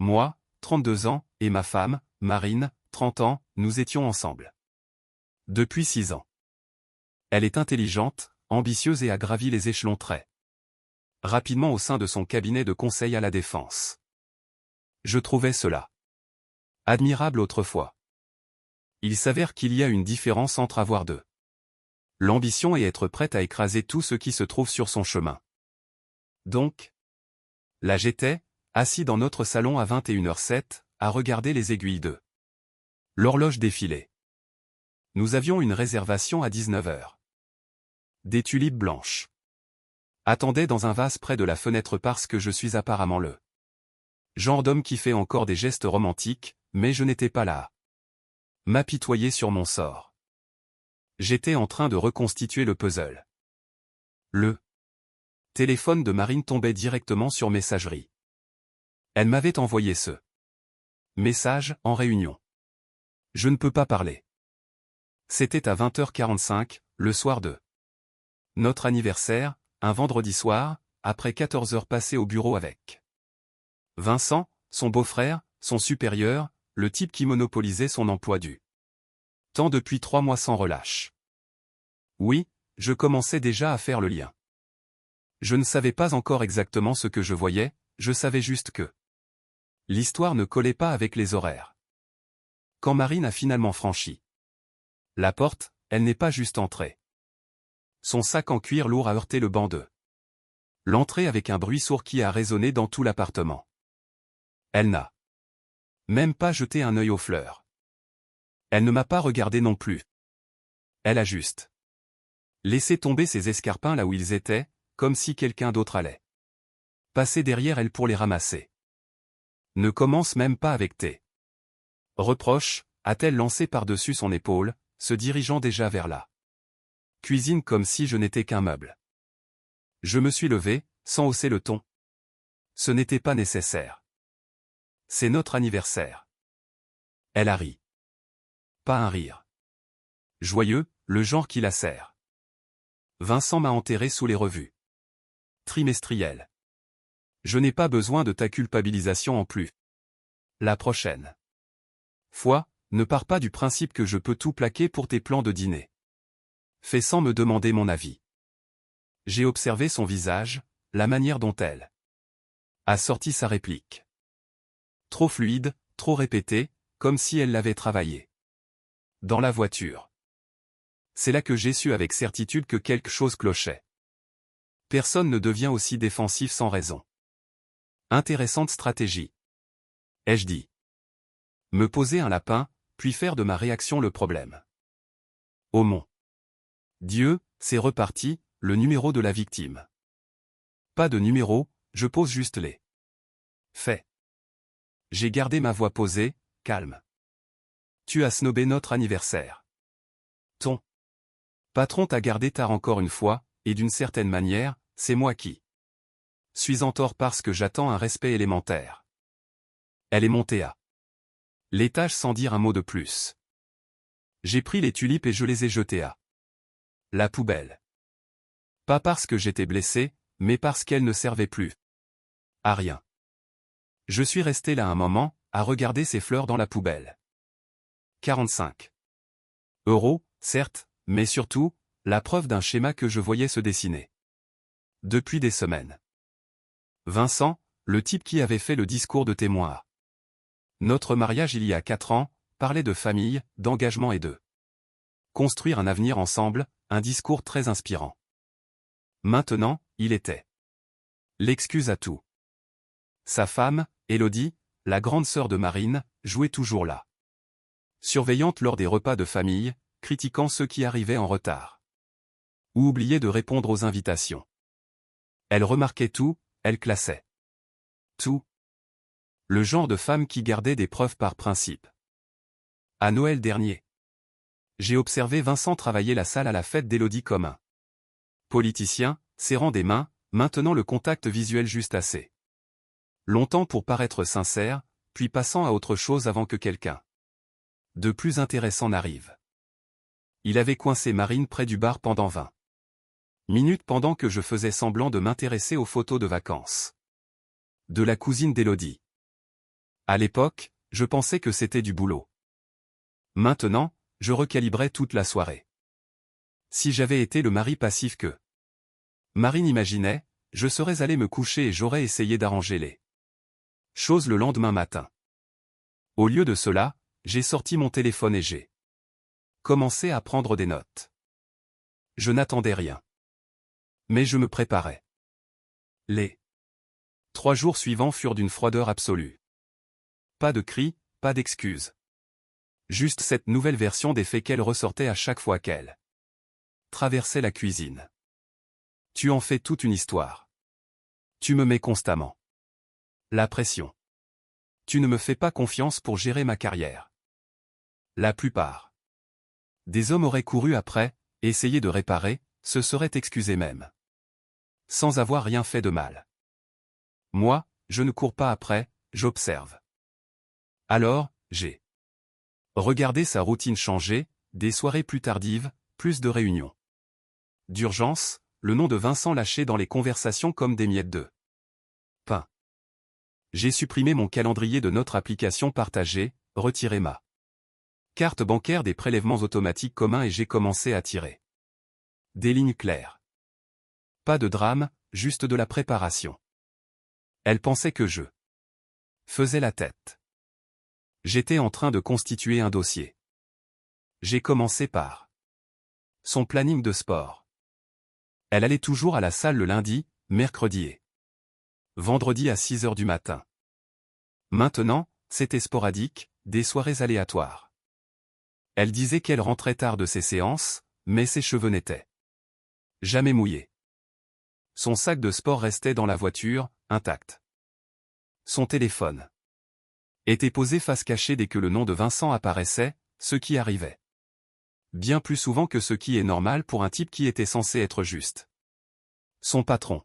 Moi, 32 ans, et ma femme, Marine, 30 ans, nous étions ensemble. Depuis 6 ans. Elle est intelligente, ambitieuse et a gravi les échelons très rapidement au sein de son cabinet de conseil à la défense. Je trouvais cela admirable autrefois. Il s'avère qu'il y a une différence entre avoir de l'ambition et être prête à écraser tout ce qui se trouve sur son chemin. Donc, là j'étais, assis dans notre salon à 21h07, à regarder les aiguilles de l'horloge défiler. Nous avions une réservation à 19h. Des tulipes blanches attendaient dans un vase près de la fenêtre parce que je suis apparemment le genre d'homme qui fait encore des gestes romantiques, mais je n'étais pas là à m'apitoyer sur mon sort. J'étais en train de reconstituer le puzzle. Le téléphone de Marine tombait directement sur messagerie. Elle m'avait envoyé ce message en réunion. Je ne peux pas parler. C'était à 20h45, le soir de notre anniversaire, un vendredi soir, après 14 heures passées au bureau avec Vincent, son beau-frère, son supérieur, le type qui monopolisait son emploi du temps depuis 3 mois sans relâche. Oui, je commençais déjà à faire le lien. Je ne savais pas encore exactement ce que je voyais, je savais juste que l'histoire ne collait pas avec les horaires. Quand Marine a finalement franchi la porte, elle n'est pas juste entrée. Son sac en cuir lourd a heurté le banc de l'entrée avec un bruit sourd qui a résonné dans tout l'appartement. Elle n'a même pas jeté un œil aux fleurs. Elle ne m'a pas regardé non plus. Elle a juste laissé tomber ses escarpins là où ils étaient, comme si quelqu'un d'autre allait passer derrière elle pour les ramasser. Ne commence même pas avec tes reproches, a-t-elle lancé par-dessus son épaule, se dirigeant déjà vers la cuisine comme si je n'étais qu'un meuble. Je me suis levé, sans hausser le ton. Ce n'était pas nécessaire. C'est notre anniversaire. Elle a ri. Pas un rire joyeux, le genre qui lacère. Vincent m'a enterré sous les revues trimestrielles. Je n'ai pas besoin de ta culpabilisation en plus. La prochaine fois, ne pars pas du principe que je peux tout plaquer pour tes plans de dîner. Fais sans me demander mon avis. J'ai observé son visage, la manière dont elle a sorti sa réplique. Trop fluide, trop répétée, comme si elle l'avait travaillé. Dans la voiture. C'est là que j'ai su avec certitude que quelque chose clochait. Personne ne devient aussi défensif sans raison. Intéressante stratégie. Ai-je dit. Me poser un lapin, puis faire de ma réaction le problème. Oh mon Dieu, c'est reparti, le numéro de la victime. Pas de numéro, je pose juste les faits. J'ai gardé ma voix posée, calme. Tu as snobé notre anniversaire. Ton patron t'a gardé tard encore une fois, et d'une certaine manière, c'est moi qui suis en tort parce que j'attends un respect élémentaire. Elle est montée à l'étage sans dire un mot de plus. J'ai pris les tulipes et je les ai jetées à la poubelle. Pas parce que j'étais blessé, mais parce qu'elles ne servaient plus à rien. Je suis resté là un moment, à regarder ces fleurs dans la poubelle. 45 €, certes, mais surtout, la preuve d'un schéma que je voyais se dessiner. Depuis des semaines. Vincent, le type qui avait fait le discours de témoin à notre mariage il y a 4 ans, parlait de famille, d'engagement et de construire un avenir ensemble, un discours très inspirant. Maintenant, il était l'excuse à tout. Sa femme, Élodie, la grande sœur de Marine, jouait toujours là. Surveillante lors des repas de famille, critiquant ceux qui arrivaient en retard. Ou oubliaient de répondre aux invitations. Elle remarquait tout, elle classait tout. Le genre de femme qui gardait des preuves par principe. À Noël dernier, j'ai observé Vincent travailler la salle à la fête d'Élodie comme un politicien, serrant des mains, maintenant le contact visuel juste assez longtemps pour paraître sincère, puis passant à autre chose avant que quelqu'un de plus intéressant n'arrive. Il avait coincé Marine près du bar pendant 20 minutes pendant que je faisais semblant de m'intéresser aux photos de vacances de la cousine d'Élodie. À l'époque, je pensais que c'était du boulot. Maintenant, je recalibrais toute la soirée. Si j'avais été le mari passif que Marine imaginait, je serais allé me coucher et j'aurais essayé d'arranger les choses le lendemain matin. Au lieu de cela, j'ai sorti mon téléphone et j'ai commencé à prendre des notes. Je n'attendais rien. Mais je me préparais. Les 3 jours suivants furent d'une froideur absolue. Pas de cris, pas d'excuses. Juste cette nouvelle version des faits qu'elle ressortait à chaque fois qu'elle traversait la cuisine. Tu en fais toute une histoire. Tu me mets constamment la pression. Tu ne me fais pas confiance pour gérer ma carrière. La plupart des hommes auraient couru après, essayé de réparer, se seraient excusés même. Sans avoir rien fait de mal. Moi, je ne cours pas après, j'observe. Alors, j'ai regardé sa routine changer, des soirées plus tardives, plus de réunions d'urgence, le nom de Vincent lâché dans les conversations comme des miettes de pain. J'ai supprimé mon calendrier de notre application partagée, retiré ma carte bancaire des prélèvements automatiques communs et j'ai commencé à tirer des lignes claires. Pas de drame, juste de la préparation. Elle pensait que je faisais la tête. J'étais en train de constituer un dossier. J'ai commencé par son planning de sport. Elle allait toujours à la salle le lundi, mercredi et vendredi à 6 heures du matin. Maintenant, c'était sporadique, des soirées aléatoires. Elle disait qu'elle rentrait tard de ses séances, mais ses cheveux n'étaient jamais mouillés. Son sac de sport restait dans la voiture, intact. Son téléphone était posé face cachée dès que le nom de Vincent apparaissait, ce qui arrivait bien plus souvent que ce qui est normal pour un type qui était censé être juste son patron.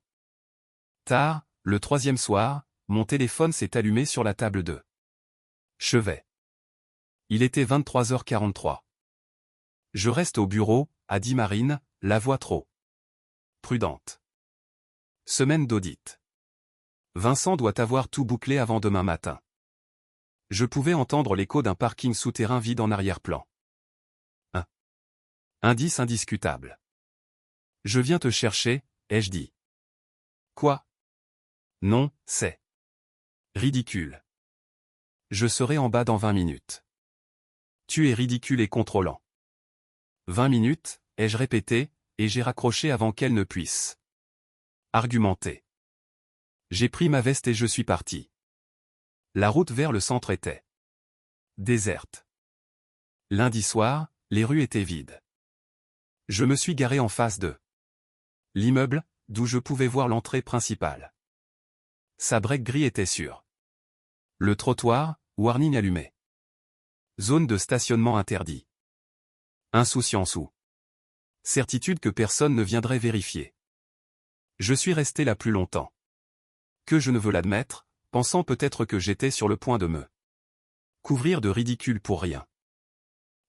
Tard, le 3e soir, mon téléphone s'est allumé sur la table de chevet. Il était 23h43. Je reste au bureau, a dit Marine, la voix trop prudente. Semaine d'audit. Vincent doit avoir tout bouclé avant demain matin. Je pouvais entendre l'écho d'un parking souterrain vide en arrière-plan. Indice indiscutable. Je viens te chercher, ai-je dit. Quoi? Non, c'est ridicule. Je serai en bas dans 20 minutes. Tu es ridicule et contrôlant. 20 minutes, ai-je répété, et j'ai raccroché avant qu'elle ne puisse argumenter. J'ai pris ma veste et je suis parti. La route vers le centre était déserte. Lundi soir, les rues étaient vides. Je me suis garé en face de l'immeuble, d'où je pouvais voir l'entrée principale. Sa break gris était sur le trottoir, warning allumé. Zone de stationnement interdit. Insouciance ou certitude que personne ne viendrait vérifier. Je suis resté là plus longtemps que je ne veux l'admettre, pensant peut-être que j'étais sur le point de me couvrir de ridicule pour rien.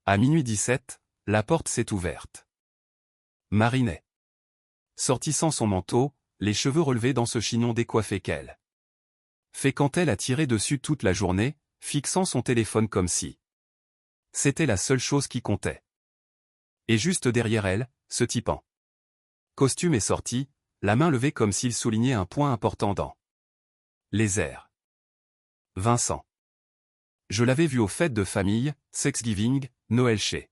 À minuit 17, la porte s'est ouverte. Marine est sortie sans son manteau, les cheveux relevés dans ce chignon décoiffé qu'elle fait quand elle a tiré dessus toute la journée, fixant son téléphone comme si c'était la seule chose qui comptait. Et juste derrière elle, ce type en costume est sorti, la main levée comme s'il soulignait un point important dans les airs. Vincent. Je l'avais vu aux fêtes de famille, Thanksgiving, Noël chez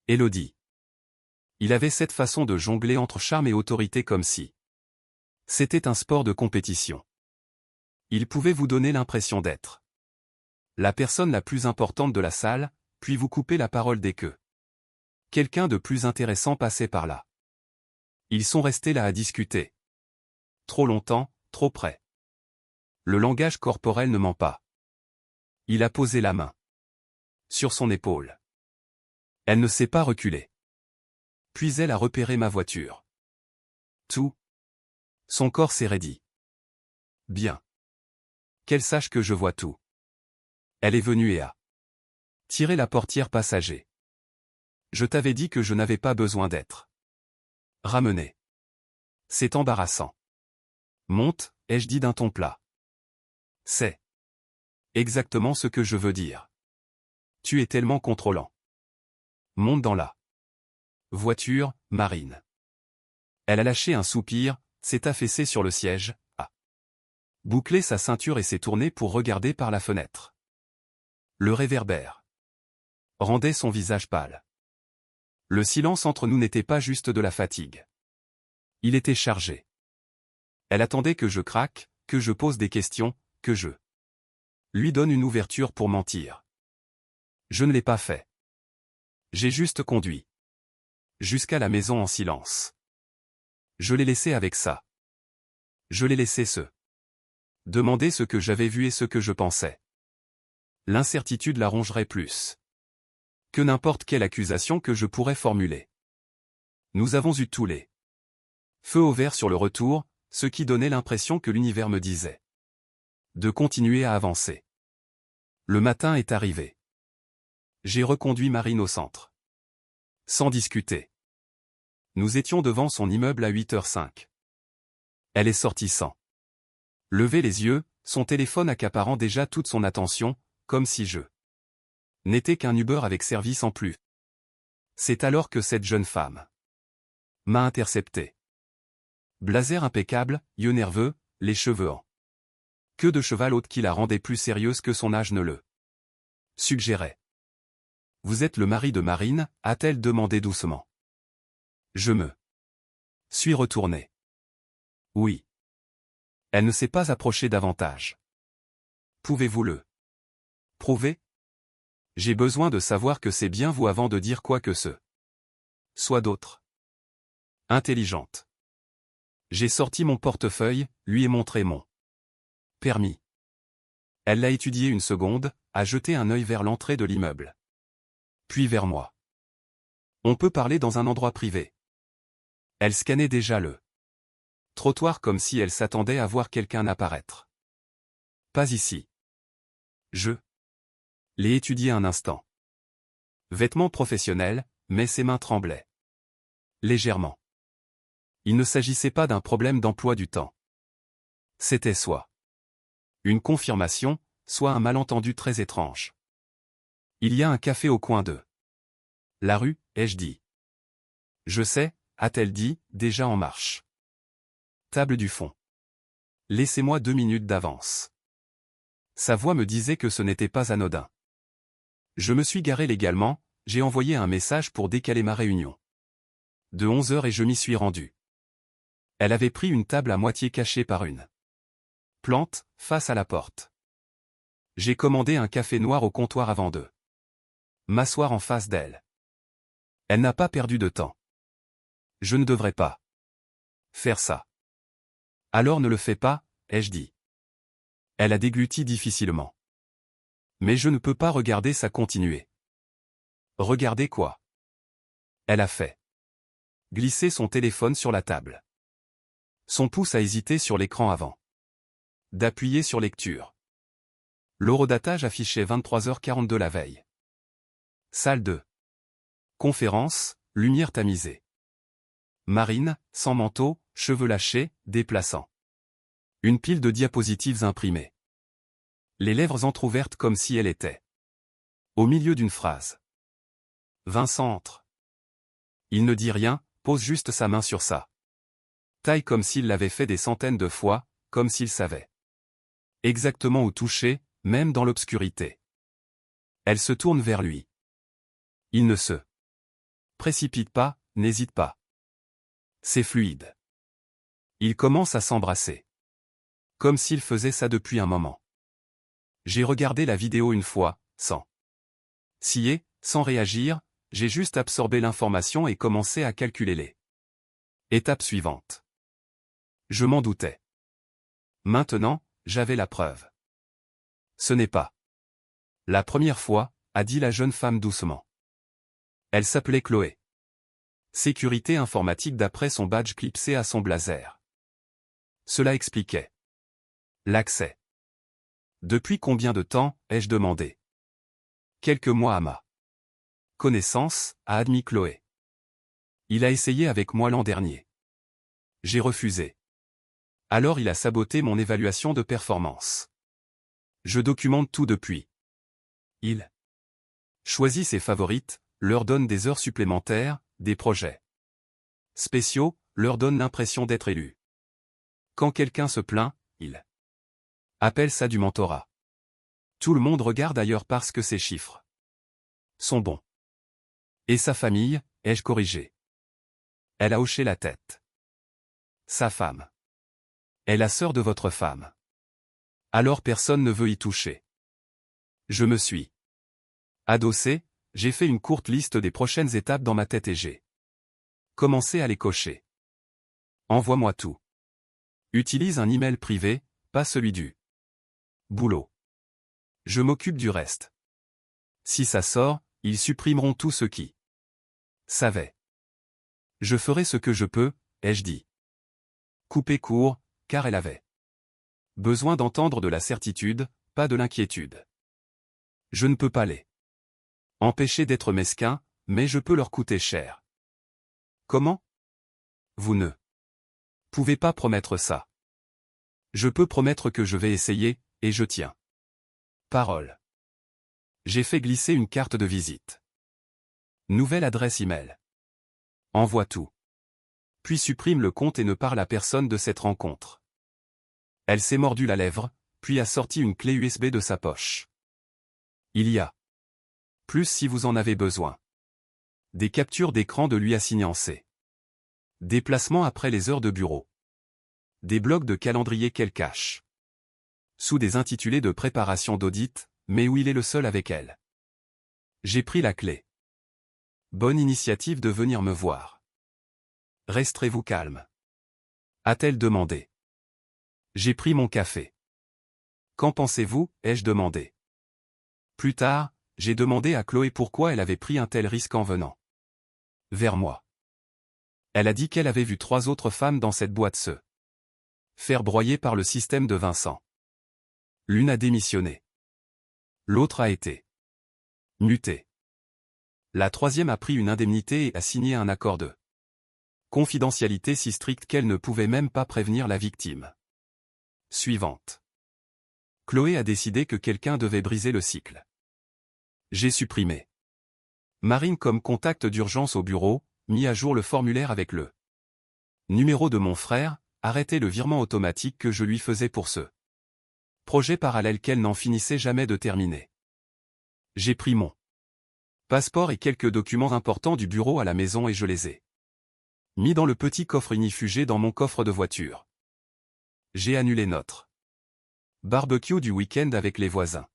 Elodie. Il avait cette façon de jongler entre charme et autorité comme si c'était un sport de compétition. Il pouvait vous donner l'impression d'être la personne la plus importante de la salle, puis vous couper la parole dès que quelqu'un de plus intéressant passait par là. Ils sont restés là à discuter. Trop longtemps, trop près. Le langage corporel ne ment pas. Il a posé la main sur son épaule. Elle ne s'est pas reculée. Puis elle a repéré ma voiture. Tout. Son corps s'est raidi. Bien. Qu'elle sache que je vois tout. Elle est venue et a tiré la portière passager. Je t'avais dit que je n'avais pas besoin d'être ramené. C'est embarrassant. Monte, ai-je dit d'un ton plat. C'est Exactement ce que je veux dire. Tu es tellement contrôlant. Monte dans la voiture, Marine. Elle a lâché un soupir, s'est affaissée sur le siège, a bouclé sa ceinture et s'est tournée pour regarder par la fenêtre. Le réverbère rendait son visage pâle. Le silence entre nous n'était pas juste de la fatigue. Il était chargé. Elle attendait que je craque, que je pose des questions, que je lui donne une ouverture pour mentir. Je ne l'ai pas fait. J'ai juste conduit. Jusqu'à la maison en silence. Je l'ai laissé avec ça. Je l'ai laissé demander ce que j'avais vu et ce que je pensais. L'incertitude la rongerait plus que n'importe quelle accusation que je pourrais formuler. Nous avons eu tous les feux au vert sur le retour, ce qui donnait l'impression que l'univers me disait de continuer à avancer. Le matin est arrivé. J'ai reconduit Marine au centre. Sans discuter. Nous étions devant son immeuble à 8h05. Elle est sortie sans lever les yeux, son téléphone accaparant déjà toute son attention, comme si je n'étais qu'un Uber avec service en plus. C'est alors que cette jeune femme m'a intercepté. Blazer impeccable, yeux nerveux, les cheveux en queue de cheval haute qui la rendait plus sérieuse que son âge ne le suggérait. « Vous êtes le mari de Marine ?» a-t-elle demandé doucement. Je me suis retourné. Oui. Elle ne s'est pas approchée davantage. Pouvez-vous le prouver? J'ai besoin de savoir que c'est bien vous avant de dire quoi que ce soit d'autre. Intelligente. J'ai sorti mon portefeuille, lui ai montré mon permis. Elle l'a étudié une seconde, a jeté un œil vers l'entrée de l'immeuble. Puis vers moi. On peut parler dans un endroit privé. Elle scannait déjà le trottoir comme si elle s'attendait à voir quelqu'un apparaître. Pas ici. Je l'ai étudié un instant. Vêtements professionnels, mais ses mains tremblaient. Légèrement. Il ne s'agissait pas d'un problème d'emploi du temps. C'était soit une confirmation, soit un malentendu très étrange. Il y a un café au coin de la rue, ai-je dit. Je sais, a-t-elle dit, déjà en marche. Table du fond. Laissez-moi 2 minutes d'avance. Sa voix me disait que ce n'était pas anodin. Je me suis garé légalement, j'ai envoyé un message pour décaler ma réunion. De 11h et je m'y suis rendu. Elle avait pris une table à moitié cachée par une plante, face à la porte. J'ai commandé un café noir au comptoir avant de m'asseoir en face d'elle. Elle n'a pas perdu de temps. Je ne devrais pas faire ça. Alors ne le fais pas, ai-je dit. Elle a dégluti difficilement. Mais je ne peux pas regarder ça continuer. Regarder quoi? Elle a fait glisser son téléphone sur la table. Son pouce a hésité sur l'écran avant d'appuyer sur lecture. L'horodatage affichait 23h42 la veille. Salle 2. Conférence, lumière tamisée. Marine, sans manteau, cheveux lâchés, déplaçant. Une pile de diapositives imprimées. Les lèvres entr'ouvertes comme si elle était au milieu d'une phrase. Vincent entre. Il ne dit rien, pose juste sa main sur sa taille comme s'il l'avait fait des centaines de fois, comme s'il savait exactement où toucher, même dans l'obscurité. Elle se tourne vers lui. Il ne se précipite pas, n'hésite pas. C'est fluide. Ils commencent à s'embrasser. Comme s'ils faisaient ça depuis un moment. J'ai regardé la vidéo une fois, sans scier, sans réagir, j'ai juste absorbé l'information et commencé à calculer les étapes suivantes. Je m'en doutais. Maintenant, j'avais la preuve. Ce n'est pas la première fois, a dit la jeune femme doucement. Elle s'appelait Chloé. Sécurité informatique d'après son badge clipsé à son blazer. Cela expliquait l'accès. Depuis combien de temps, ai-je demandé? Quelques mois à ma connaissance, a admis Chloé. Il a essayé avec moi l'an dernier. J'ai refusé. Alors il a saboté mon évaluation de performance. Je documente tout depuis. Il choisit ses favorites, leur donne des heures supplémentaires, des projets spéciaux, leur donne l'impression d'être élu. Quand quelqu'un se plaint, il appelle ça du mentorat. Tout le monde regarde ailleurs parce que ses chiffres sont bons. Et sa famille, ai-je corrigé? Elle a hoché la tête. Sa femme est la sœur de votre femme. Alors personne ne veut y toucher. Je me suis adossé, j'ai fait une courte liste des prochaines étapes dans ma tête et j'ai commencé à les cocher. Envoie-moi tout. Utilise un email privé, pas celui du boulot. Je m'occupe du reste. Si ça sort, ils supprimeront tout ce qui savait. Je ferai ce que je peux, ai-je dit. Coupé court, car elle avait besoin d'entendre de la certitude, pas de l'inquiétude. Je ne peux pas les empêcher d'être mesquins, mais je peux leur coûter cher. Comment? Vous ne pouvez pas promettre ça. Je peux promettre que je vais essayer, et je tiens parole. J'ai fait glisser une carte de visite. Nouvelle adresse email. Envoie tout. Puis supprime le compte et ne parle à personne de cette rencontre. Elle s'est mordu la lèvre, puis a sorti une clé USB de sa poche. Il y a plus si vous en avez besoin. Des captures d'écran de lui assignées en C. Déplacement après les heures de bureau. Des blocs de calendrier qu'elle cache. Sous des intitulés de préparation d'audit, mais où il est le seul avec elle. J'ai pris la clé. Bonne initiative de venir me voir. Resterez-vous calme? A-t-elle demandé. J'ai pris mon café. Qu'en pensez-vous, ai-je demandé. Plus tard, j'ai demandé à Chloé pourquoi elle avait pris un tel risque en venant vers moi. Elle a dit qu'elle avait vu 3 autres femmes dans cette boîte se faire broyer par le système de Vincent. L'une a démissionné. L'autre a été mutée. La 3e a pris une indemnité et a signé un accord de confidentialité si strict qu'elle ne pouvait même pas prévenir la victime. Suivante. Chloé a décidé que quelqu'un devait briser le cycle. J'ai supprimé Marine comme contact d'urgence au bureau, mis à jour le formulaire avec le numéro de mon frère, arrêté le virement automatique que je lui faisais pour ce projet parallèle qu'elle n'en finissait jamais de terminer. J'ai pris mon passeport et quelques documents importants du bureau à la maison et je les ai mis dans le petit coffre unifugé dans mon coffre de voiture. J'ai annulé notre barbecue du week-end avec les voisins.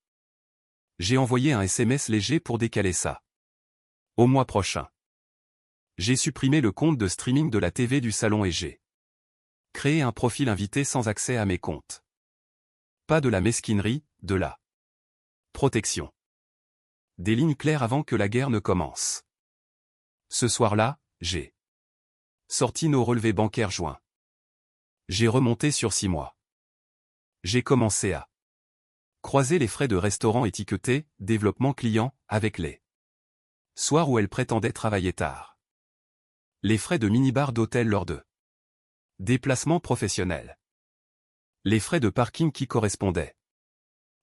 J'ai envoyé un SMS léger pour décaler ça au mois prochain. J'ai supprimé le compte de streaming de la TV du salon et j'ai créé un profil invité sans accès à mes comptes. Pas de la mesquinerie, de la protection. Des lignes claires avant que la guerre ne commence. Ce soir-là, j'ai sorti nos relevés bancaires joints. J'ai remonté sur 6 mois. J'ai commencé à croiser les frais de restaurant étiquetés, développement client, avec les soirs où elle prétendait travailler tard. Les frais de minibar d'hôtel lors de déplacements professionnels. Les frais de parking qui correspondaient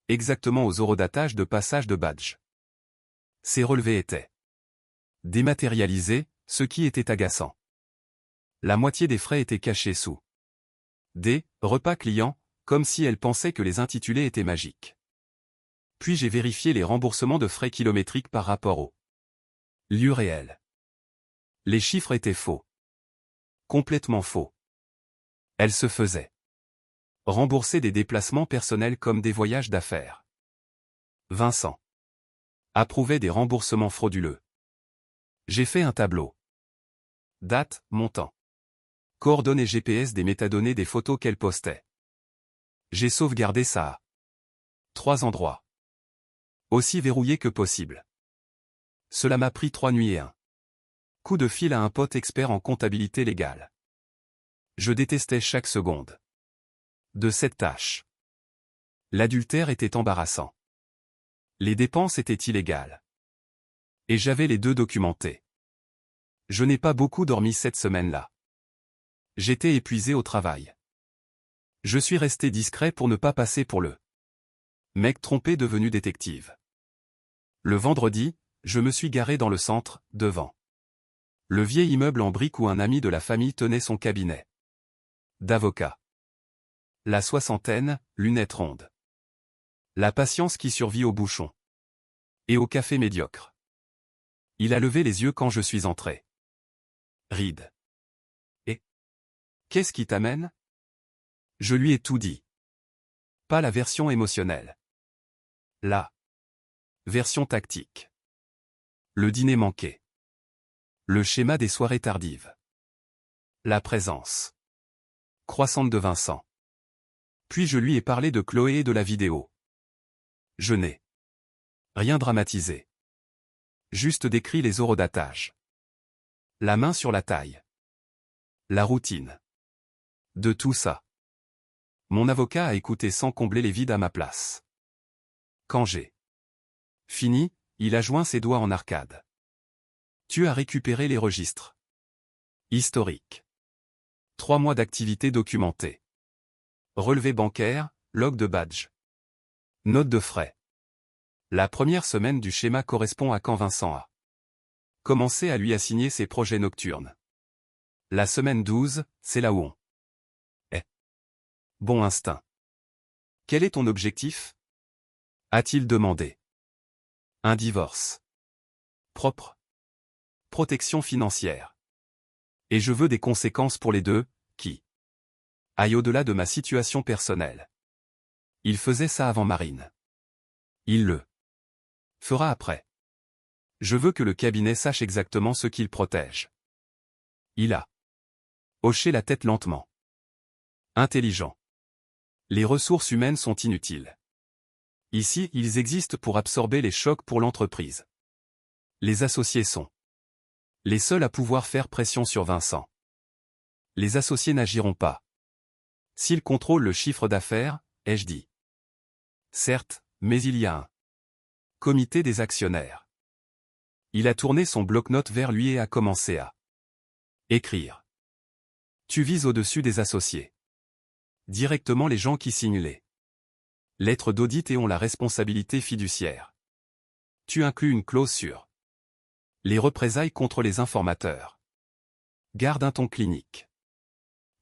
exactement aux horodatage de passage de badge. Ces relevés étaient dématérialisés, ce qui était agaçant. La moitié des frais étaient cachés sous des repas clients, comme si elle pensait que les intitulés étaient magiques. Puis j'ai vérifié les remboursements de frais kilométriques par rapport au lieu réel. Les chiffres étaient faux. Complètement faux. Elle se faisait rembourser des déplacements personnels comme des voyages d'affaires. Vincent approuvait des remboursements frauduleux. J'ai fait un tableau. Date, montant. Coordonnées GPS des métadonnées des photos qu'elle postait. J'ai sauvegardé ça à 3 endroits. Aussi verrouillé que possible. Cela m'a pris 3 nuits et un coup de fil à un pote expert en comptabilité légale. Je détestais chaque seconde de cette tâche. L'adultère était embarrassant. Les dépenses étaient illégales. Et j'avais les deux documentés. Je n'ai pas beaucoup dormi cette semaine-là. J'étais épuisé au travail. Je suis resté discret pour ne pas passer pour le Mec trompé devenu détective. Le vendredi, je me suis garé dans le centre, devant le vieil immeuble en briques où un ami de la famille tenait son cabinet d'avocat. La soixantaine, lunettes rondes. La patience qui survit au bouchon. Et au café médiocre. Il a levé les yeux quand je suis entré. Ride. Et qu'est-ce qui t'amène? Je lui ai tout dit. Pas la version émotionnelle. La version tactique. Le dîner manqué. Le schéma des soirées tardives. La présence croissante de Vincent. Puis je lui ai parlé de Chloé et de la vidéo. Je n'ai rien dramatisé. Juste décrit les horodatage. La main sur la taille. La routine. De tout ça. Mon avocat a écouté sans combler les vides à ma place. Quand j'ai fini, il a joint ses doigts en arcade. Tu as récupéré les registres historiques. 3 mois d'activité documentée. Relevé bancaire, log de badge. Note de frais. La première semaine du schéma correspond à quand Vincent a commencé à lui assigner ses projets nocturnes. La semaine 12, c'est là où on est. Bon instinct. Quel est ton objectif? A-t-il demandé. Un divorce. Propre. Protection financière. Et je veux des conséquences pour les deux, qui aillent au-delà de ma situation personnelle. Il faisait ça avant Marine. Il le fera après. Je veux que le cabinet sache exactement ce qu'il protège. Il a hoché la tête lentement. Intelligent. Les ressources humaines sont inutiles. Ici, ils existent pour absorber les chocs pour l'entreprise. Les associés sont les seuls à pouvoir faire pression sur Vincent. Les associés n'agiront pas. S'ils contrôlent le chiffre d'affaires, ai-je dit. Certes, mais il y a un comité des actionnaires. Il a tourné son bloc-notes vers lui et a commencé à écrire. Tu vises au-dessus des associés. Directement les gens qui signent les lettres d'audit et ont la responsabilité fiduciaire. Tu inclus une clause sur les représailles contre les informateurs. Garde un ton clinique.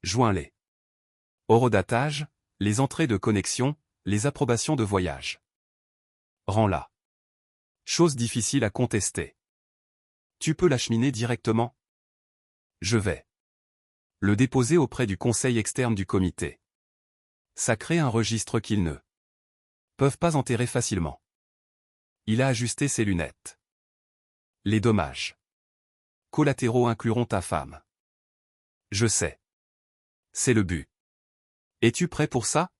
Joins-les horodatage, les entrées de connexion, les approbations de voyage. Rends-la chose difficile à contester. Tu peux l'acheminer directement. Je vais le déposer auprès du conseil externe du comité. Ça crée un registre qu'ils ne peuvent pas enterrer facilement. Il a ajusté ses lunettes. Les dommages collatéraux incluront ta femme. Je sais. C'est le but. Es-tu prêt pour ça?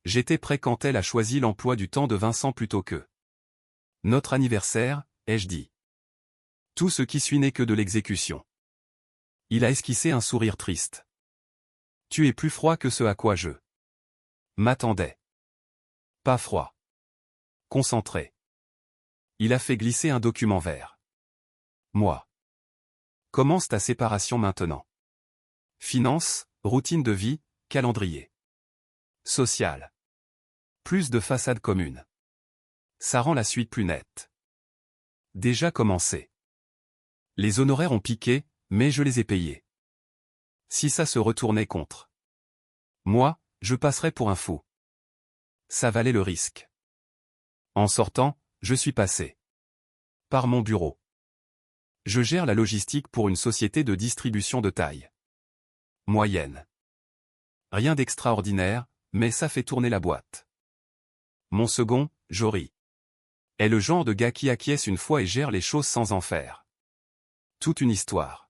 J'étais prêt quand elle a choisi l'emploi du temps de Vincent plutôt que notre anniversaire, ai-je dit. Tout ce qui suit n'est que de l'exécution. Il a esquissé un sourire triste. Tu es plus froid que ce à quoi je m'attendais. Pas froid. Concentré. Il a fait glisser un document vert. Moi. Commence ta séparation maintenant. Finances, routine de vie, calendrier. Social. Plus de façades communes. Ça rend la suite plus nette. Déjà commencé. Les honoraires ont piqué, mais je les ai payés. Si ça se retournait contre moi, je passerais pour un fou. Ça valait le risque. En sortant, je suis passé par mon bureau. Je gère la logistique pour une société de distribution de taille moyenne. Rien d'extraordinaire, mais ça fait tourner la boîte. Mon second, Jory, est le genre de gars qui acquiesce une fois et gère les choses sans en faire toute une histoire.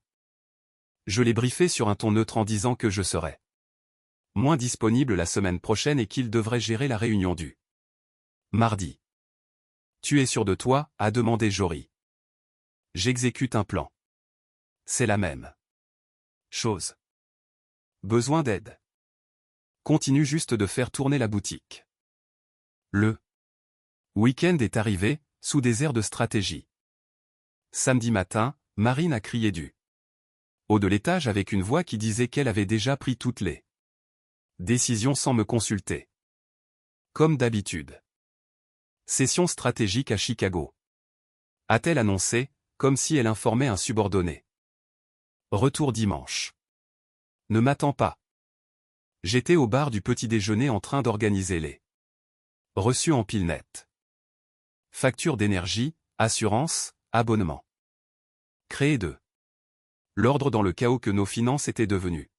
Je l'ai briefé sur un ton neutre en disant que je serais moins disponible la semaine prochaine et qu'il devrait gérer la réunion du mardi. Tu es sûr de toi, a demandé Jory. J'exécute un plan. C'est la même chose. Besoin d'aide. Continue juste de faire tourner la boutique. Le week-end est arrivé, sous des airs de stratégie. Samedi matin, Marine a crié du haut de l'étage avec une voix qui disait qu'elle avait déjà pris toutes les décisions sans me consulter. Comme d'habitude. Session stratégique à Chicago. A-t-elle annoncé, comme si elle informait un subordonné. Retour dimanche. Ne m'attends pas. J'étais au bar du petit déjeuner en train d'organiser les reçus en pile nette. Facture d'énergie, assurance, abonnement. Créer de l'ordre dans le chaos que nos finances étaient devenues.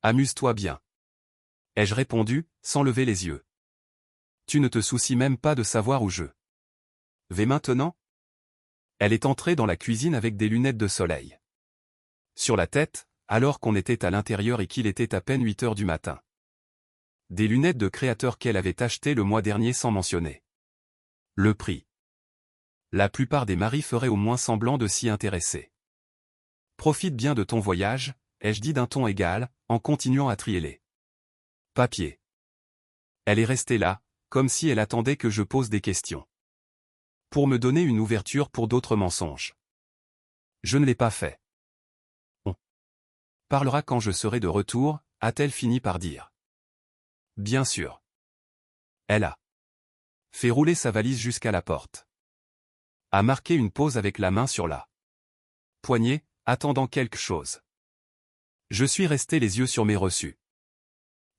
Amuse-toi bien. Ai-je répondu, sans lever les yeux. Tu ne te soucies même pas de savoir où je vais maintenant? Elle est entrée dans la cuisine avec des lunettes de soleil sur la tête, alors qu'on était à l'intérieur et qu'il était à peine 8 heures du matin. Des lunettes de créateur qu'elle avait achetées le mois dernier sans mentionner le prix. La plupart des maris feraient au moins semblant de s'y intéresser. Profite bien de ton voyage, ai-je dit d'un ton égal, en continuant à trier les papiers. Elle est restée là, comme si elle attendait que je pose des questions. Pour me donner une ouverture pour d'autres mensonges. Je ne l'ai pas fait. On parlera quand je serai de retour, a-t-elle fini par dire. Bien sûr. Elle a fait rouler sa valise jusqu'à la porte. A marqué une pause avec la main sur la poignée, attendant quelque chose. Je suis resté les yeux sur mes reçus.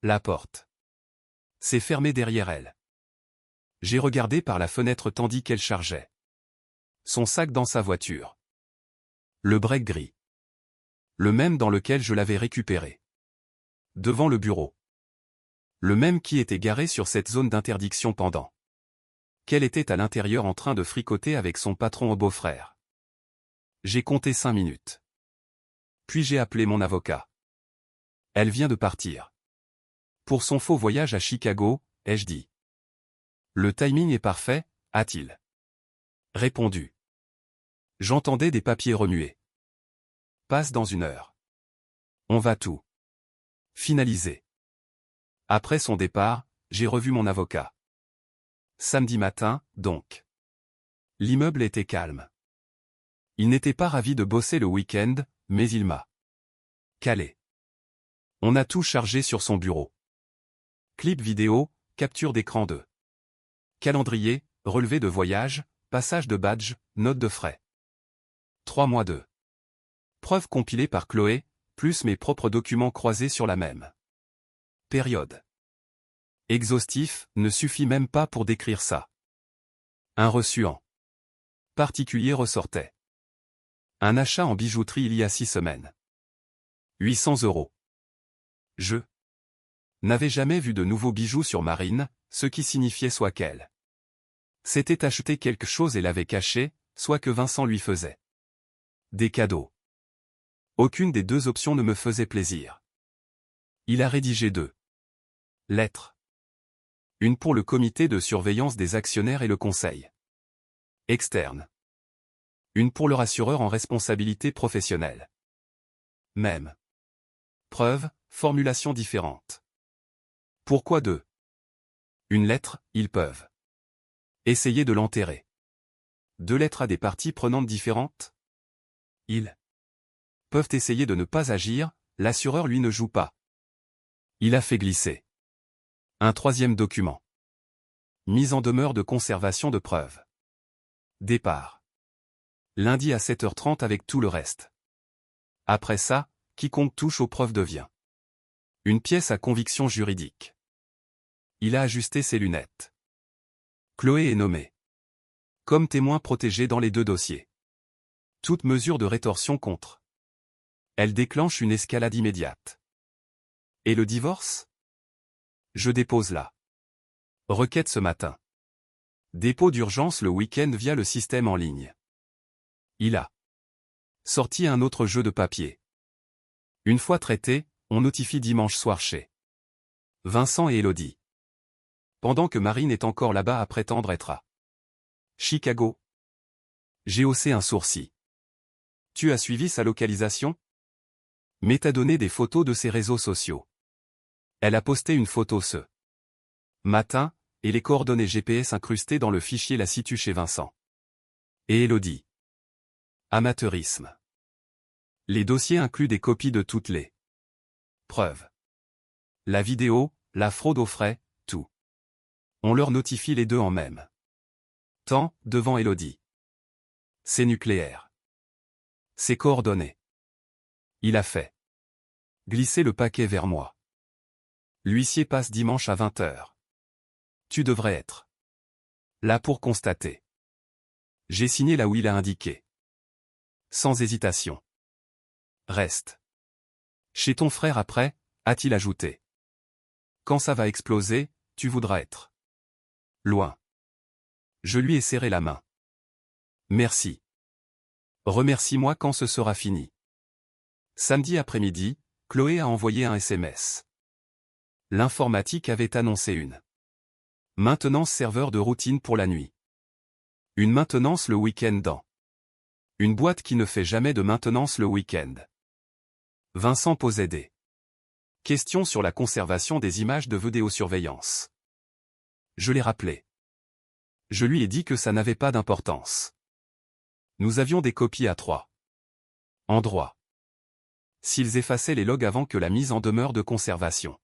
La porte s'est fermée derrière elle. J'ai regardé par la fenêtre tandis qu'elle chargeait son sac dans sa voiture. Le break gris. Le même dans lequel je l'avais récupéré. Devant le bureau. Le même qui était garé sur cette zone d'interdiction pendant qu'elle était à l'intérieur en train de fricoter avec son patron au beau-frère. J'ai compté 5 minutes. Puis j'ai appelé mon avocat. Elle vient de partir. Pour son faux voyage à Chicago, ai-je dit. Le timing est parfait, a-t-il répondu. J'entendais des papiers remuer. Passe dans 1 heure. On va tout finaliser. Après son départ, j'ai revu mon avocat. Samedi matin, donc. L'immeuble était calme. Il n'était pas ravi de bosser le week-end, mais il m'a calé. On a tout chargé sur son bureau. Clip vidéo, capture d'écran de calendrier, relevé de voyage, passage de badge, note de frais. 3 mois de preuves compilées par Chloé, plus mes propres documents croisés sur la même période. Exhaustif, ne suffit même pas pour décrire ça. Un reçu en particulier ressortait. Un achat en bijouterie il y a 6 semaines. 800 €. Je n'avais jamais vu de nouveaux bijoux sur Marine, ce qui signifiait soit qu'elle s'était acheté quelque chose et l'avait caché, soit que Vincent lui faisait des cadeaux. Aucune des deux options ne me faisait plaisir. Il a rédigé 2 lettres. Une pour le comité de surveillance des actionnaires et le conseil externe. Une pour le rassureur en responsabilité professionnelle. Même preuve, formulation différente. Pourquoi 2? Une lettre, ils peuvent essayer de l'enterrer. 2 lettres à des parties prenantes différentes? Ils peuvent essayer de ne pas agir, l'assureur lui ne joue pas. Il a fait glisser un 3e document. Mise en demeure de conservation de preuves. Départ. Lundi à 7h30 avec tout le reste. Après ça, quiconque touche aux preuves devient une pièce à conviction juridique. Il a ajusté ses lunettes. Chloé est nommée comme témoin protégé dans les 2 dossiers. Toute mesure de rétorsion contre elle déclenche une escalade immédiate. Et le divorce? Je dépose la requête ce matin. Dépôt d'urgence le week-end via le système en ligne. Il a sorti un autre jeu de papier. Une fois traité, on notifie dimanche soir chez Vincent et Élodie. Pendant que Marine est encore là-bas à prétendre être à Chicago. J'ai haussé un sourcil. Tu as suivi sa localisation? Mais t'as donné des photos de ses réseaux sociaux. Elle a posté une photo ce matin, et les coordonnées GPS incrustées dans le fichier la situent chez Vincent. Et Élodie. Amateurisme. Les dossiers incluent des copies de toutes les preuves. La vidéo, la fraude aux frais, tout. On leur notifie les deux en même temps, devant Élodie. C'est nucléaire. C'est coordonné. Il a fait glisser le paquet vers moi. L'huissier passe dimanche à 20h. Tu devrais être là pour constater. J'ai signé là où il a indiqué. Sans hésitation. Reste chez ton frère après, a-t-il ajouté. Quand ça va exploser, tu voudras être loin. Je lui ai serré la main. Merci. Remercie-moi quand ce sera fini. Samedi après-midi, Chloé a envoyé un SMS. L'informatique avait annoncé une maintenance serveur de routine pour la nuit. Une maintenance le week-end dans une boîte qui ne fait jamais de maintenance le week-end. Vincent posait des questions sur la conservation des images de vidéosurveillance. Je l'ai rappelé. Je lui ai dit que ça n'avait pas d'importance. Nous avions des copies à 3 endroits. S'ils effaçaient les logs avant que la mise en demeure de conservation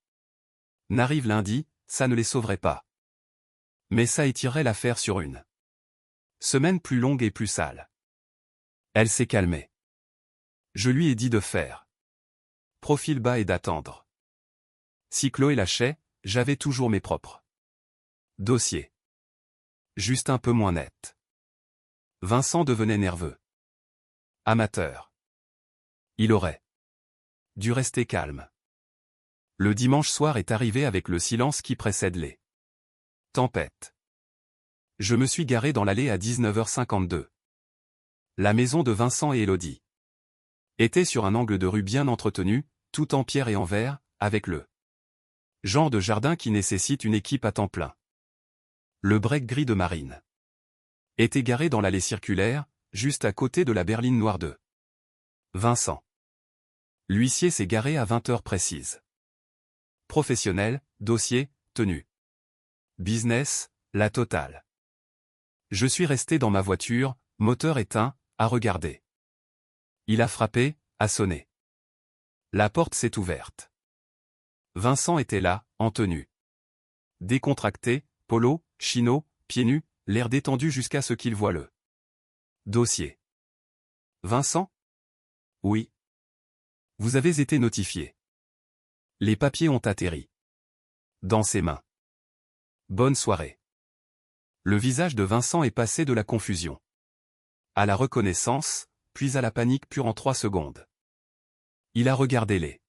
n'arrive lundi, ça ne les sauverait pas. Mais ça étirerait l'affaire sur une semaine plus longue et plus sale. Elle s'est calmée. Je lui ai dit de faire profil bas et d'attendre. Si Chloé lâchait, j'avais toujours mes propres dossiers. Juste un peu moins net. Vincent devenait nerveux. Amateur. Il aurait dû rester calme. Le dimanche soir est arrivé avec le silence qui précède les tempêtes. Je me suis garé dans l'allée à 19h52. La maison de Vincent et Élodie était sur un angle de rue bien entretenu, tout en pierre et en verre, avec le genre de jardin qui nécessite une équipe à temps plein. Le break gris de Marine était garé dans l'allée circulaire, juste à côté de la berline noire de Vincent. L'huissier s'est garé à 20h précises. Professionnel, dossier, tenue. Business, la totale. Je suis resté dans ma voiture, moteur éteint, à regarder. Il a frappé, a sonné. La porte s'est ouverte. Vincent était là, en tenue décontracté, polo, chino, pieds nus, l'air détendu jusqu'à ce qu'il voie le dossier. Vincent? Oui. Vous avez été notifié. Les papiers ont atterri dans ses mains. Bonne soirée. Le visage de Vincent est passé de la confusion à la reconnaissance, puis à la panique pure en 3 secondes. Il a regardé les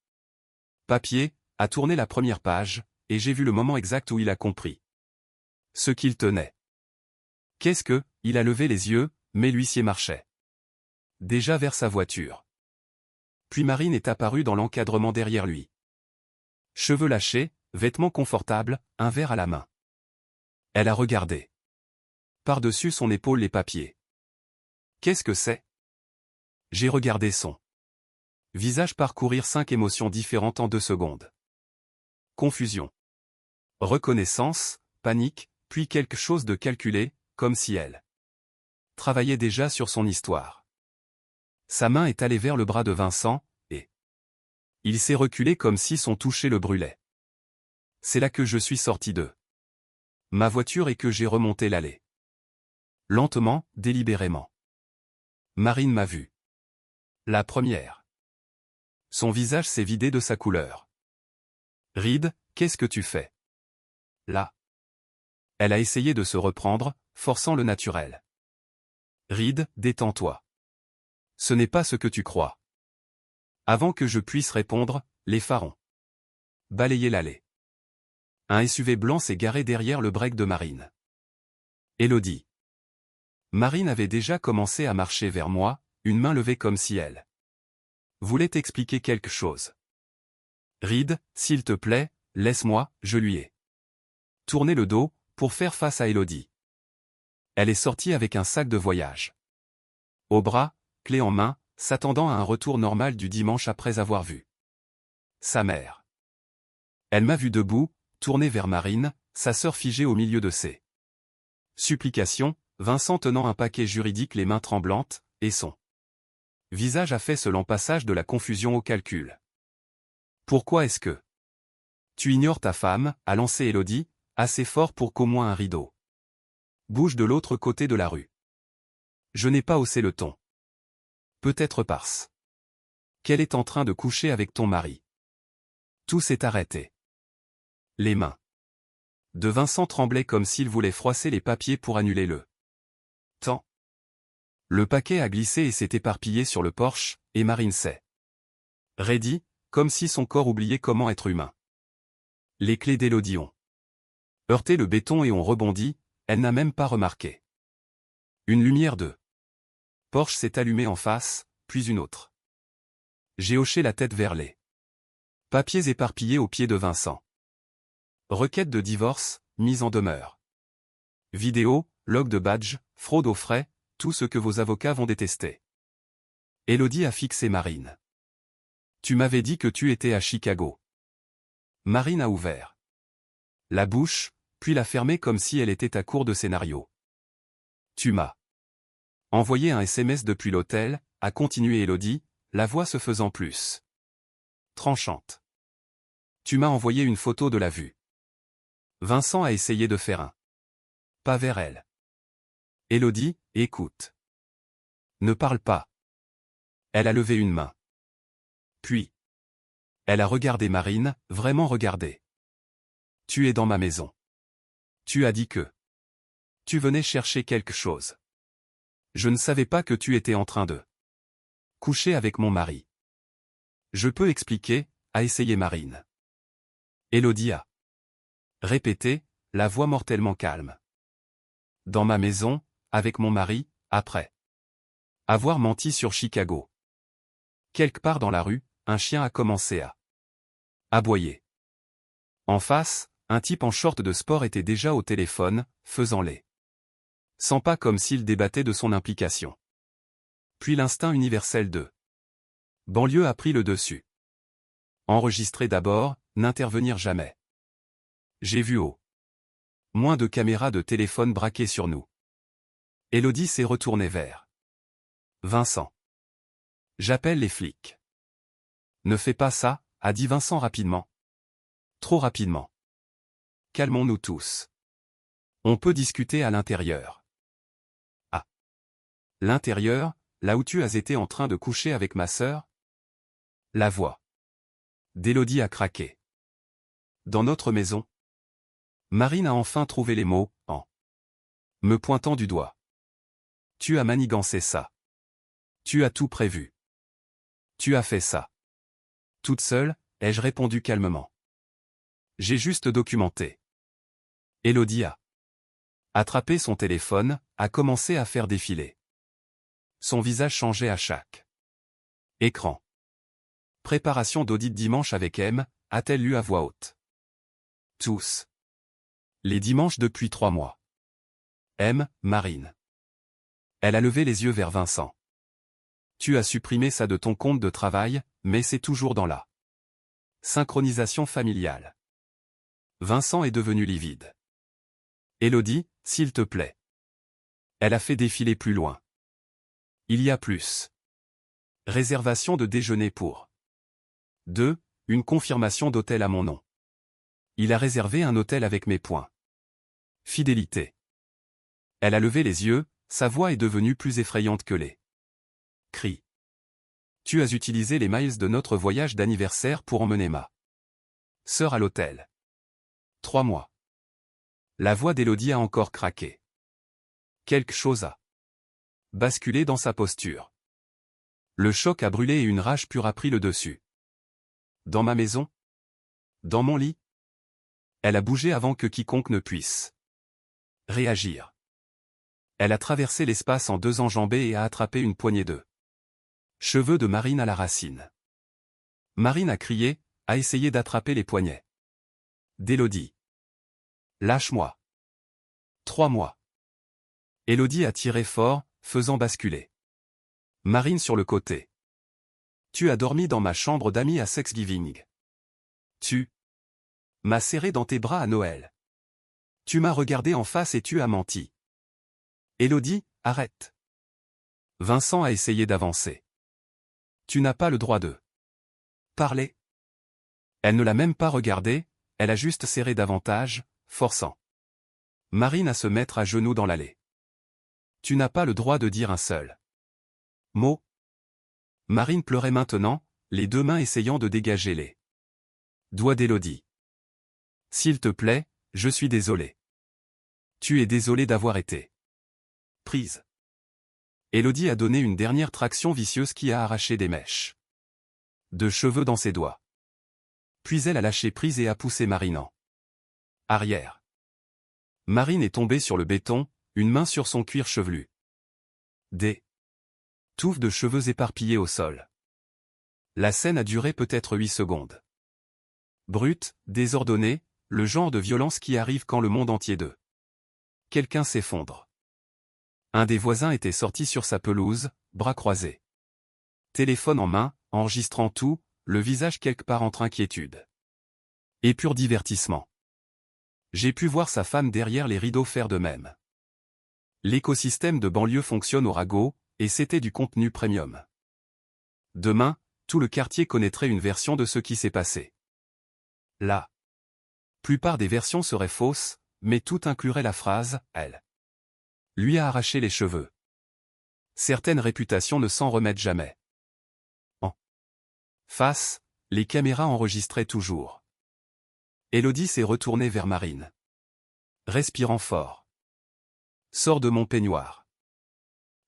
papiers, a tourné la première page, et j'ai vu le moment exact où il a compris ce qu'il tenait. Qu'est-ce que, il a levé les yeux, mais l'huissier marchait déjà vers sa voiture. Puis Marine est apparue dans l'encadrement derrière lui. Cheveux lâchés, vêtements confortables, un verre à la main. Elle a regardé par-dessus son épaule les papiers. Qu'est-ce que c'est? J'ai regardé son visage parcourir 5 émotions différentes en 2 secondes. Confusion. Reconnaissance, panique, puis quelque chose de calculé, comme si elle travaillait déjà sur son histoire. Sa main est allée vers le bras de Vincent, et il s'est reculé comme si son toucher le brûlait. C'est là que je suis sorti de ma voiture et que j'ai remonté l'allée. Lentement, délibérément. Marine m'a vu. La première. Son visage s'est vidé de sa couleur. Reed, qu'est-ce que tu fais? Là. Elle a essayé de se reprendre, forçant le naturel. Reed, détends-toi. Ce n'est pas ce que tu crois. Avant que je puisse répondre, les phares ont balayé l'allée. Un SUV blanc s'est garé derrière le break de Marine. Élodie. Marine avait déjà commencé à marcher vers moi, une main levée comme si elle voulait expliquer quelque chose. Reed, s'il te plaît, laisse-moi, je lui ai tourné le dos, pour faire face à Élodie. Elle est sortie avec un sac de voyage au bras, clé en main, s'attendant à un retour normal du dimanche après avoir vu sa mère. Elle m'a vu debout, tourné vers Marine, sa sœur figée au milieu de ses supplications, Vincent tenant un paquet juridique les mains tremblantes, et son visage a fait ce lent passage de la confusion au calcul. Pourquoi est-ce que tu ignores ta femme, a lancé Élodie, assez fort pour qu'au moins un rideau bouge de l'autre côté de la rue. Je n'ai pas haussé le ton. Peut-être parce qu'elle est en train de coucher avec ton mari. Tout s'est arrêté. Les mains de Vincent tremblaient comme s'il voulait froisser les papiers pour annuler le temps. Le paquet a glissé et s'est éparpillé sur le porche, et Marine s'est raidie, comme si son corps oubliait comment être humain. Les clés d'Élodie ont heurté le béton et ont rebondi, elle n'a même pas remarqué. Une lumière de Porsche s'est allumée en face, puis une autre. J'ai hoché la tête vers les papiers éparpillés aux pieds de Vincent. Requête de divorce, mise en demeure. Vidéo, log de badge, fraude aux frais, tout ce que vos avocats vont détester. Élodie a fixé Marine. Tu m'avais dit que tu étais à Chicago. Marine a ouvert la bouche, puis l'a fermée comme si elle était à court de scénario. Tu m'as envoyé un SMS depuis l'hôtel, a continué Élodie, la voix se faisant plus tranchante. Tu m'as envoyé une photo de la vue. Vincent a essayé de faire un pas vers elle. Élodie, écoute. Ne parle pas. Elle a levé une main. Puis, elle a regardé Marine, vraiment regardé. Tu es dans ma maison. Tu as dit que tu venais chercher quelque chose. Je ne savais pas que tu étais en train de coucher avec mon mari. Je peux expliquer, a essayé Marine. Élodie a répété, la voix mortellement calme. Dans ma maison, avec mon mari, après avoir menti sur Chicago. Quelque part dans la rue, un chien a commencé à aboyer. En face, un type en short de sport était déjà au téléphone, faisant les 100 pas comme s'il débattait de son implication. Puis l'instinct universel de banlieue a pris le dessus. Enregistrer d'abord, n'intervenir jamais. J'ai vu au moins de caméras de téléphone braquées sur nous. Élodie s'est retournée vers Vincent. J'appelle les flics. Ne fais pas ça, a dit Vincent rapidement. Trop rapidement. Calmons-nous tous. On peut discuter à l'intérieur. À l'intérieur, là où tu as été en train de coucher avec ma sœur? La voix d'Élodie a craqué. Dans notre maison? Marine a enfin trouvé les mots, en me pointant du doigt. Tu as manigancé ça. Tu as tout prévu. Tu as fait ça. Toute seule, ai-je répondu calmement. J'ai juste documenté. Élodie a attrapé son téléphone, a commencé à faire défiler. Son visage changeait à chaque écran. Préparation d'audit dimanche avec M, a-t-elle lu à voix haute. Tous. Les dimanches depuis 3 mois. M, Marine. Elle a levé les yeux vers Vincent. Tu as supprimé ça de ton compte de travail, mais c'est toujours dans la synchronisation familiale. Vincent est devenu livide. Élodie, s'il te plaît. Elle a fait défiler plus loin. Il y a plus. Réservation de déjeuner pour 2, une confirmation d'hôtel à mon nom. Il a réservé un hôtel avec mes points. Fidélité. Elle a levé les yeux, sa voix est devenue plus effrayante que les cris. Tu as utilisé les miles de notre voyage d'anniversaire pour emmener ma sœur à l'hôtel. 3 mois. La voix d'Élodie a encore craqué. Quelque chose a basculé dans sa posture. Le choc a brûlé et une rage pure a pris le dessus. Dans ma maison? Dans mon lit? Elle a bougé avant que quiconque ne puisse réagir. Elle a traversé l'espace en 2 enjambées et a attrapé une poignée de cheveux de Marine à la racine. Marine a crié, a essayé d'attraper les poignets d'Élodie. Lâche-moi. 3 mois. Élodie a tiré fort, faisant basculer Marine sur le côté. Tu as dormi dans ma chambre d'amis à Thanksgiving. Tu m'as serré dans tes bras à Noël. Tu m'as regardé en face et tu as menti. Élodie, arrête. Vincent a essayé d'avancer. Tu n'as pas le droit de parler. Elle ne l'a même pas regardé, elle a juste serré davantage, forçant Marine à se mettre à genoux dans l'allée. Tu n'as pas le droit de dire un seul mot. Marine pleurait maintenant, les deux mains essayant de dégager les doigts d'Élodie. S'il te plaît, je suis désolé. Tu es désolé d'avoir été prise. Élodie a donné une dernière traction vicieuse qui a arraché des mèches de cheveux dans ses doigts. Puis elle a lâché prise et a poussé Marine en arrière. Marine est tombée sur le béton, une main sur son cuir chevelu. Des touffes de cheveux éparpillés au sol. La scène a duré peut-être 8 secondes. Brute, désordonnée, le genre de violence qui arrive quand le monde entier de quelqu'un s'effondre. Un des voisins était sorti sur sa pelouse, bras croisés. Téléphone en main, enregistrant tout, le visage quelque part entre inquiétude et pur divertissement. J'ai pu voir sa femme derrière les rideaux faire de même. L'écosystème de banlieue fonctionne au ragot, et c'était du contenu premium. Demain, tout le quartier connaîtrait une version de ce qui s'est passé. La plupart des versions seraient fausses, mais tout inclurait la phrase « elle lui a arraché les cheveux ». Certaines réputations ne s'en remettent jamais. En face, les caméras enregistraient toujours. Élodie s'est retournée vers Marine. Respirant fort. Sors de mon peignoir.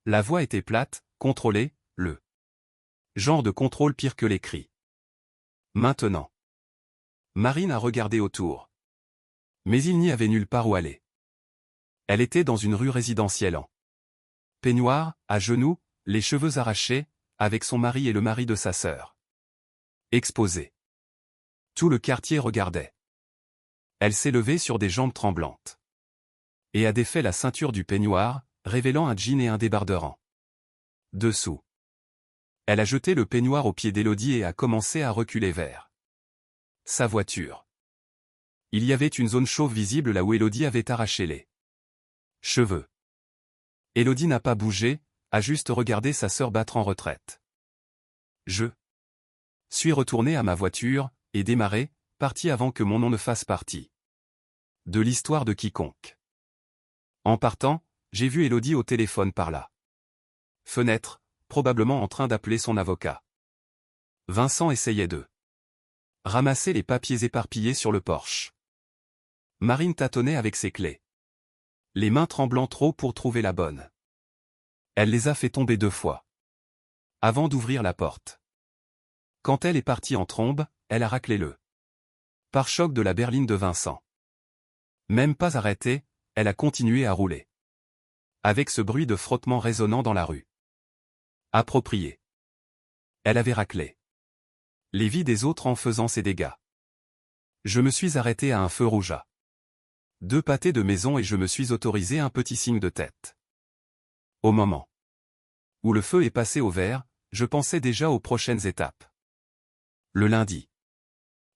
La voix était plate, contrôlée, le genre de contrôle pire que les cris. Maintenant. Marine a regardé autour. Mais il n'y avait nulle part où aller. Elle était dans une rue résidentielle en peignoir, à genoux, les cheveux arrachés, avec son mari et le mari de sa sœur. Exposés. Tout le quartier regardait. Elle s'est levée sur des jambes tremblantes. Et a défait la ceinture du peignoir, révélant un jean et un débardeur en dessous. Elle a jeté le peignoir au pied d'Élodie et a commencé à reculer vers sa voiture. Il y avait une zone chauve visible là où Élodie avait arraché les cheveux. Élodie n'a pas bougé, a juste regardé sa sœur battre en retraite. Je suis retourné à ma voiture, et démarré, parti avant que mon nom ne fasse partie de l'histoire de quiconque. En partant, j'ai vu Élodie au téléphone par la fenêtre, probablement en train d'appeler son avocat. Vincent essayait de ramasser les papiers éparpillés sur le porche. Marine tâtonnait avec ses clés. Les mains tremblant trop pour trouver la bonne. Elle les a fait tomber 2 fois. Avant d'ouvrir la porte. Quand elle est partie en trombe, elle a raclé le pare-choc de la berline de Vincent. Même pas arrêtée, elle a continué à rouler. Avec ce bruit de frottement résonnant dans la rue. Approprié. Elle avait raclé les vies des autres en faisant ses dégâts. Je me suis arrêté à un feu rouge à 2 pâtés de maison et je me suis autorisé un petit signe de tête. Au moment où le feu est passé au vert, je pensais déjà aux prochaines étapes. Le lundi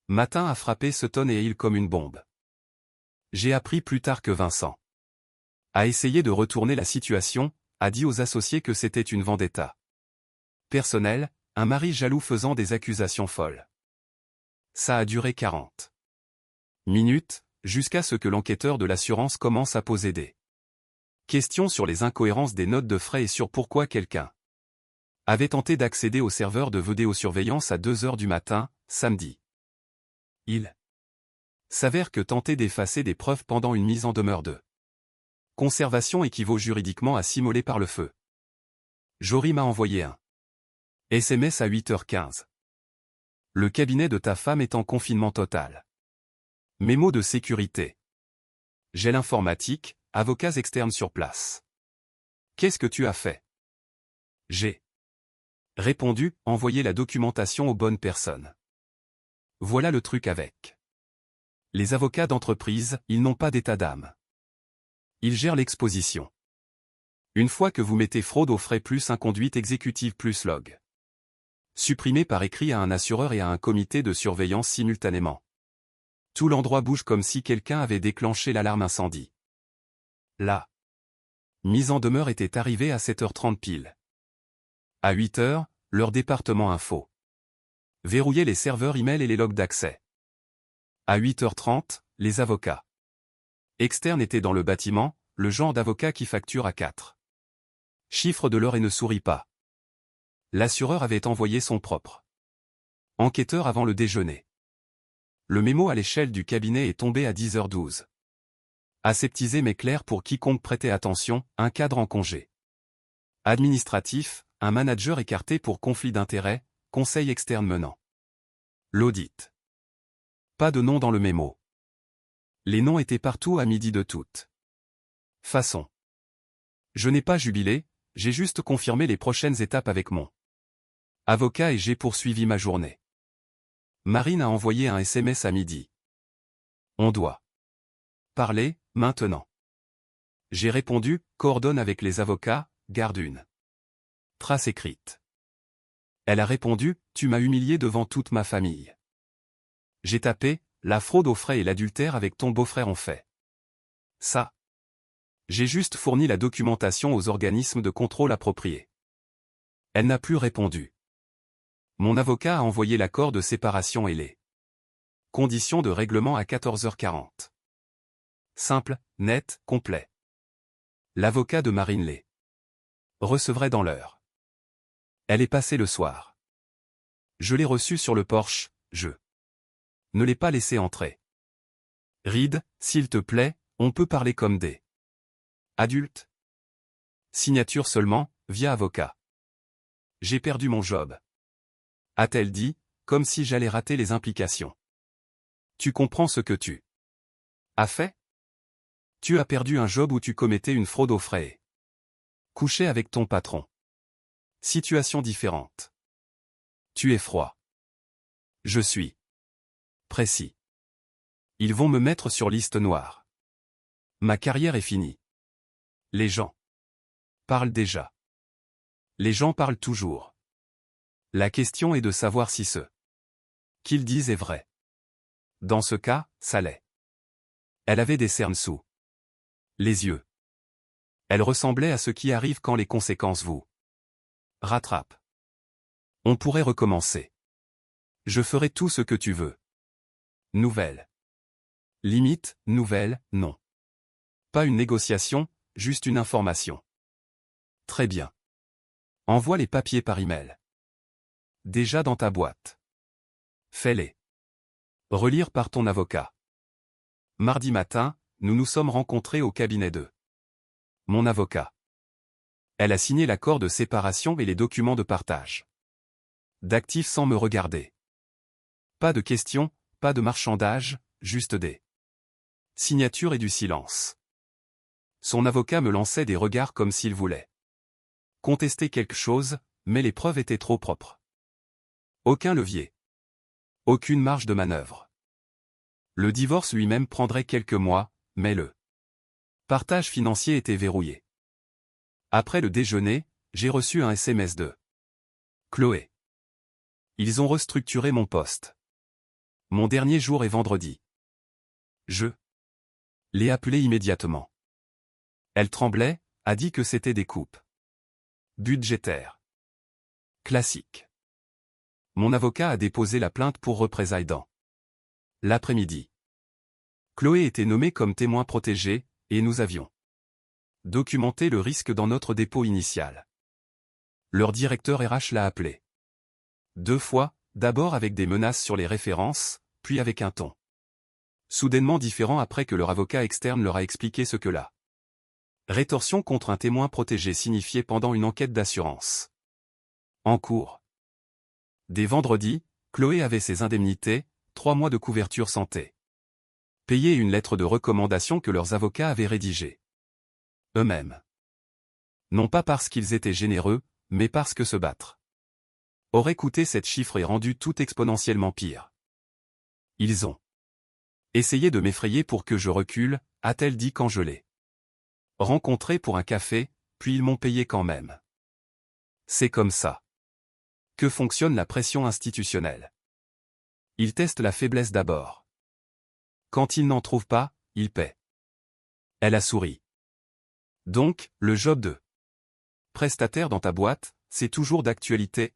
matin a frappé Sutton et Hill comme une bombe. J'ai appris plus tard que Vincent a essayé de retourner la situation, a dit aux associés que c'était une vendetta personnelle, un mari jaloux faisant des accusations folles. Ça a duré 40 minutes, jusqu'à ce que l'enquêteur de l'assurance commence à poser des questions sur les incohérences des notes de frais et sur pourquoi quelqu'un avait tenté d'accéder au serveur de vidéosurveillance à 2 heures du matin, samedi. Il s'avère que tenter d'effacer des preuves pendant une mise en demeure de conservation équivaut juridiquement à s'immoler par le feu. Jory m'a envoyé un SMS à 8h15. Le cabinet de ta femme est en confinement total. Mémo de sécurité. J'ai l'informatique, avocats externes sur place. Qu'est-ce que tu as fait? J'ai répondu, envoyer la documentation aux bonnes personnes. Voilà le truc avec les avocats d'entreprise, ils n'ont pas d'état d'âme. Ils gèrent l'exposition. Une fois que vous mettez fraude aux frais plus inconduite exécutive plus log. Supprimé par écrit à un assureur et à un comité de surveillance simultanément. Tout l'endroit bouge comme si quelqu'un avait déclenché l'alarme incendie. La mise en demeure était arrivée à 7h30 pile. À 8h, leur département info. Verrouiller les serveurs email et les logs d'accès. À 8h30, les avocats. Externe était dans le bâtiment, le genre d'avocat qui facture à 4 chiffres de l'heure et ne sourit pas. L'assureur avait envoyé son propre enquêteur avant le déjeuner. Le mémo à l'échelle du cabinet est tombé à 10h12. Aseptisé mais clair pour quiconque prêtait attention, un cadre en congé. Administratif, un manager écarté pour conflit d'intérêts, conseil externe menant l'audit. Pas de nom dans le mémo. Les noms étaient partout à midi de toute façon. Je n'ai pas jubilé, j'ai juste confirmé les prochaines étapes avec mon avocat et j'ai poursuivi ma journée. Marine a envoyé un SMS à midi. On doit parler, maintenant. J'ai répondu, coordonne avec les avocats, garde une trace écrite. Elle a répondu, tu m'as humilié devant toute ma famille. J'ai tapé, la fraude aux frais et l'adultère avec ton beau-frère ont fait ça. J'ai juste fourni la documentation aux organismes de contrôle appropriés. Elle n'a plus répondu. Mon avocat a envoyé l'accord de séparation et les conditions de règlement à 14h40. Simple, net, complet. L'avocat de Marine les recevrait dans l'heure. Elle est passée le soir. Je l'ai reçue sur le porche, je ne l'ai pas laissé entrer. Reed, s'il te plaît, on peut parler comme des adultes. Signature seulement, via avocat. J'ai perdu mon job. A-t-elle dit, comme si j'allais rater les implications. Tu comprends ce que tu as fait? Tu as perdu un job où tu commettais une fraude aux frais. Couché avec ton patron. Situation différente. Tu es froid. Je suis précis. Ils vont me mettre sur liste noire. Ma carrière est finie. Les gens parlent déjà. Les gens parlent toujours. La question est de savoir si ce qu'ils disent est vrai. Dans ce cas, ça l'est. Elle avait des cernes sous les yeux. Elle ressemblait à ce qui arrive quand les conséquences vous rattrapent. On pourrait recommencer. Je ferai tout ce que tu veux. Nouvelle. Limite, nouvelle, non. Pas une négociation, juste une information. Très bien. Envoie les papiers par email. Déjà dans ta boîte. Fais-les relire par ton avocat. Mardi matin, nous nous sommes rencontrés au cabinet de mon avocat. Elle a signé l'accord de séparation et les documents de partage d'actifs sans me regarder. Pas de questions, pas de marchandage, juste des signatures et du silence. Son avocat me lançait des regards comme s'il voulait contester quelque chose, mais les preuves étaient trop propres. Aucun levier. Aucune marge de manœuvre. Le divorce lui-même prendrait quelques mois, mais le partage financier était verrouillé. Après le déjeuner, j'ai reçu un SMS de Chloé. Ils ont restructuré mon poste. Mon dernier jour est vendredi. Je l'ai appelée immédiatement. Elle tremblait, a dit que c'était des coupes budgétaires. Classique. Mon avocat a déposé la plainte pour représailles dans l'après-midi. Chloé était nommée comme témoin protégé, et nous avions documenté le risque dans notre dépôt initial. Leur directeur RH l'a appelé 2 fois, d'abord avec des menaces sur les références, puis avec un ton soudainement différent après que leur avocat externe leur a expliqué ce que la rétorsion contre un témoin protégé signifiait pendant une enquête d'assurance en cours. Dès vendredi, Chloé avait ses indemnités, 3 mois de couverture santé payée et une lettre de recommandation que leurs avocats avaient rédigée eux-mêmes. Non pas parce qu'ils étaient généreux, mais parce que se battre aurait coûté cette chiffre et rendu tout exponentiellement pire. Ils ont essayé de m'effrayer pour que je recule, a-t-elle dit quand je l'ai rencontré pour un café, puis ils m'ont payé quand même. C'est comme ça que fonctionne la pression institutionnelle. Ils testent la faiblesse d'abord. Quand ils n'en trouvent pas, ils paient. Elle a souri. Donc, le job de prestataire dans ta boîte, c'est toujours d'actualité.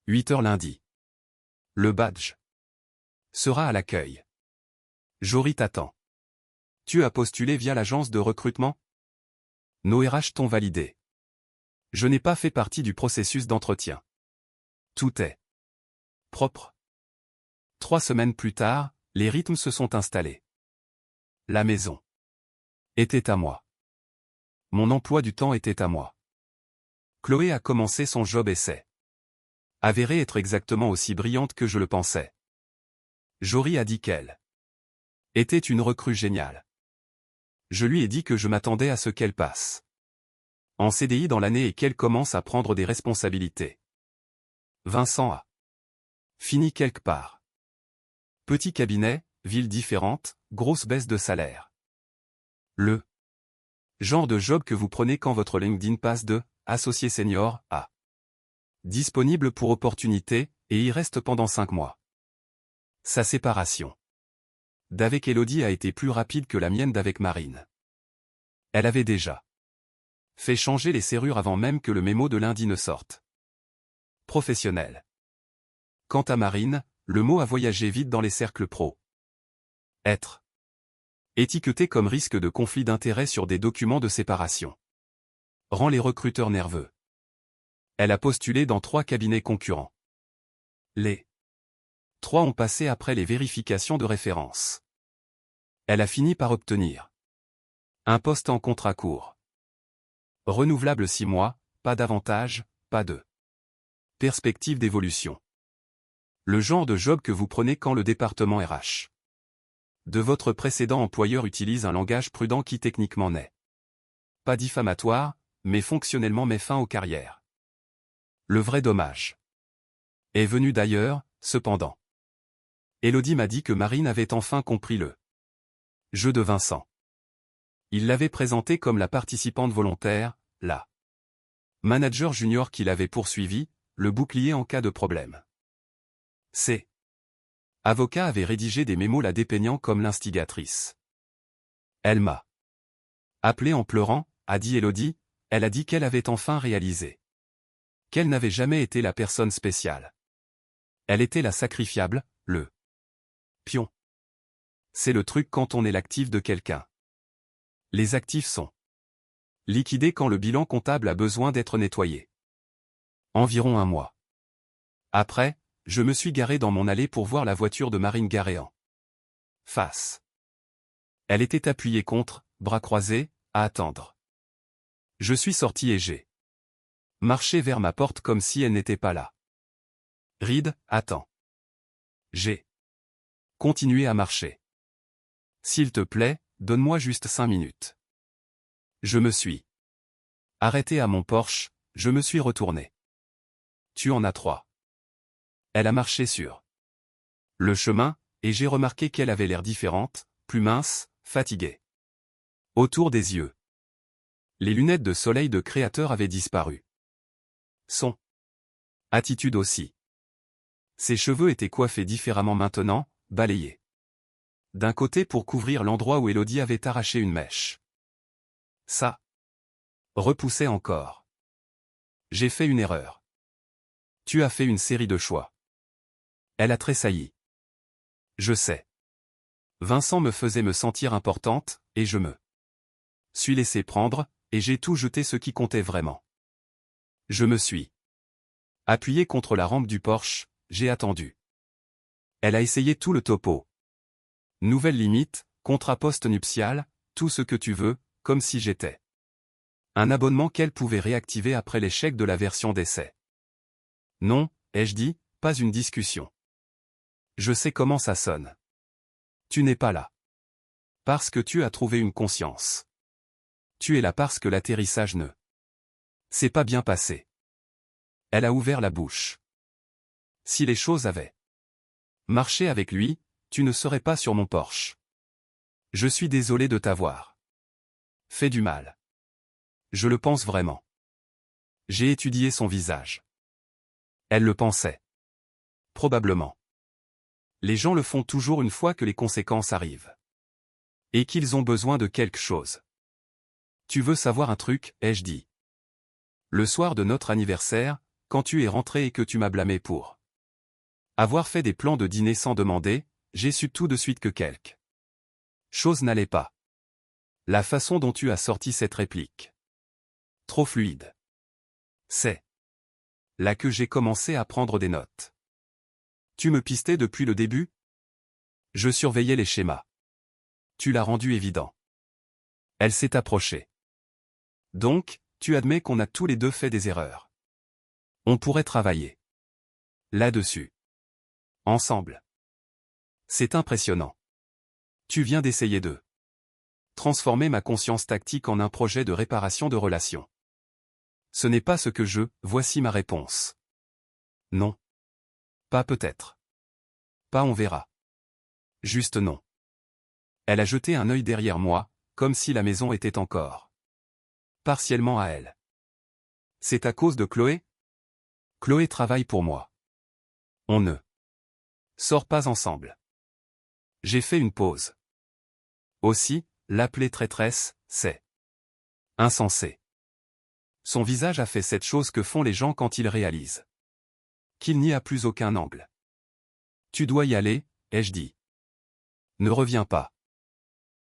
8h lundi. Le badge sera à l'accueil. Jory t'attend. Tu as postulé via l'agence de recrutement? Nos RH t'ont validé. Je n'ai pas fait partie du processus d'entretien. Tout est propre. 3 semaines plus tard, les rythmes se sont installés. La maison était à moi. Mon emploi du temps était à moi. Chloé a commencé son job et s'est avérée être exactement aussi brillante que je le pensais. Jory a dit qu'elle était une recrue géniale. Je lui ai dit que je m'attendais à ce qu'elle passe en CDI dans l'année et qu'elle commence à prendre des responsabilités. Vincent a fini quelque part. Petit cabinet, ville différente, grosse baisse de salaire. Le genre de job que vous prenez quand votre LinkedIn passe de « associé senior » à « disponible pour opportunité » et y reste pendant 5 mois. Sa séparation d'avec Elodie a été plus rapide que la mienne d'avec Marine. Elle avait déjà fait changer les serrures avant même que le mémo de lundi ne sorte. Professionnel. Quant à Marine, le mot a voyagé vite dans les cercles pro. Être étiqueté comme risque de conflit d'intérêts sur des documents de séparation rend les recruteurs nerveux. Elle a postulé dans 3 cabinets concurrents. Les 3 ont passé après les vérifications de référence. Elle a fini par obtenir un poste en contrat court. Renouvelable 6 mois, pas d'avantage, pas de perspective d'évolution. Le genre de job que vous prenez quand le département RH de votre précédent employeur utilise un langage prudent qui techniquement n'est pas diffamatoire, mais fonctionnellement met fin aux carrières. Le vrai dommage est venu d'ailleurs, cependant. Elodie m'a dit que Marine avait enfin compris le jeu de Vincent. Il l'avait présentée comme la participante volontaire, la manager junior qu'il avait poursuivi, le bouclier en cas de problème. Ses avocats avaient rédigé des mémos la dépeignant comme l'instigatrice. Elle m'a appelé en pleurant, a dit Elodie, elle a dit qu'elle avait enfin réalisé qu'elle n'avait jamais été la personne spéciale. Elle était la sacrifiable, le pion. C'est le truc quand on est l'actif de quelqu'un. Les actifs sont liquidés quand le bilan comptable a besoin d'être nettoyé. Environ 1 mois après, je me suis garé dans mon allée pour voir la voiture de Marine garée en face. Elle était appuyée contre, bras croisés, à attendre. Je suis sorti et j'ai marché vers ma porte comme si elle n'était pas là. Reed, attends. J'ai continué à marcher. S'il te plaît, donne-moi juste 5 minutes. Je me suis arrêté à mon Porsche, je me suis retourné. Tu en as 3. Elle a marché sur le chemin, et j'ai remarqué qu'elle avait l'air différente, plus mince, fatiguée. Autour des yeux. Les lunettes de soleil de créateur avaient disparu. Son attitude aussi. Ses cheveux étaient coiffés différemment maintenant, balayés d'un côté pour couvrir l'endroit où Elodie avait arraché une mèche. Ça repoussait encore. J'ai fait une erreur. Tu as fait une série de choix. Elle a tressailli. Je sais. Vincent me faisait me sentir importante, et je me suis laissé prendre, et j'ai tout jeté ce qui comptait vraiment. Je me suis appuyé contre la rampe du Porsche, j'ai attendu. Elle a essayé tout le topo. Nouvelle limite, contrat post-nuptial, tout ce que tu veux, comme si j'étais un abonnement qu'elle pouvait réactiver après l'échec de la version d'essai. Non, ai-je dit, pas une discussion. Je sais comment ça sonne. Tu n'es pas là. Parce que tu as trouvé une conscience. Tu es là parce que l'atterrissage ne s'est pas bien passé. Elle a ouvert la bouche. Si les choses avaient marché avec lui, tu ne serais pas sur mon Porsche. Je suis désolé de t'avoir fait du mal. Je le pense vraiment. J'ai étudié son visage. Elle le pensait. Probablement. Les gens le font toujours une fois que les conséquences arrivent. Et qu'ils ont besoin de quelque chose. Tu veux savoir un truc, ai-je dit. Le soir de notre anniversaire, quand tu es rentré et que tu m'as blâmé pour avoir fait des plans de dîner sans demander, j'ai su tout de suite que quelque chose n'allait pas. La façon dont tu as sorti cette réplique. Trop fluide. C'est là que j'ai commencé à prendre des notes. Tu me pistais depuis le début? Je surveillais les schémas. Tu l'as rendu évident. Elle s'est approchée. Donc, tu admets qu'on a tous les deux fait des erreurs. On pourrait travailler là-dessus. Ensemble. C'est impressionnant. Tu viens d'essayer de transformer ma conscience tactique en un projet de réparation de relations. Ce n'est pas ce que voici ma réponse. Non. Pas peut-être. Pas on verra. Juste non. Elle a jeté un œil derrière moi, comme si la maison était encore partiellement à elle. C'est à cause de Chloé? Chloé travaille pour moi. On ne sort pas ensemble. J'ai fait une pause. Aussi, l'appeler traîtresse, c'est insensé. Son visage a fait cette chose que font les gens quand ils réalisent qu'il n'y a plus aucun angle. Tu dois y aller, ai-je dit. Ne reviens pas.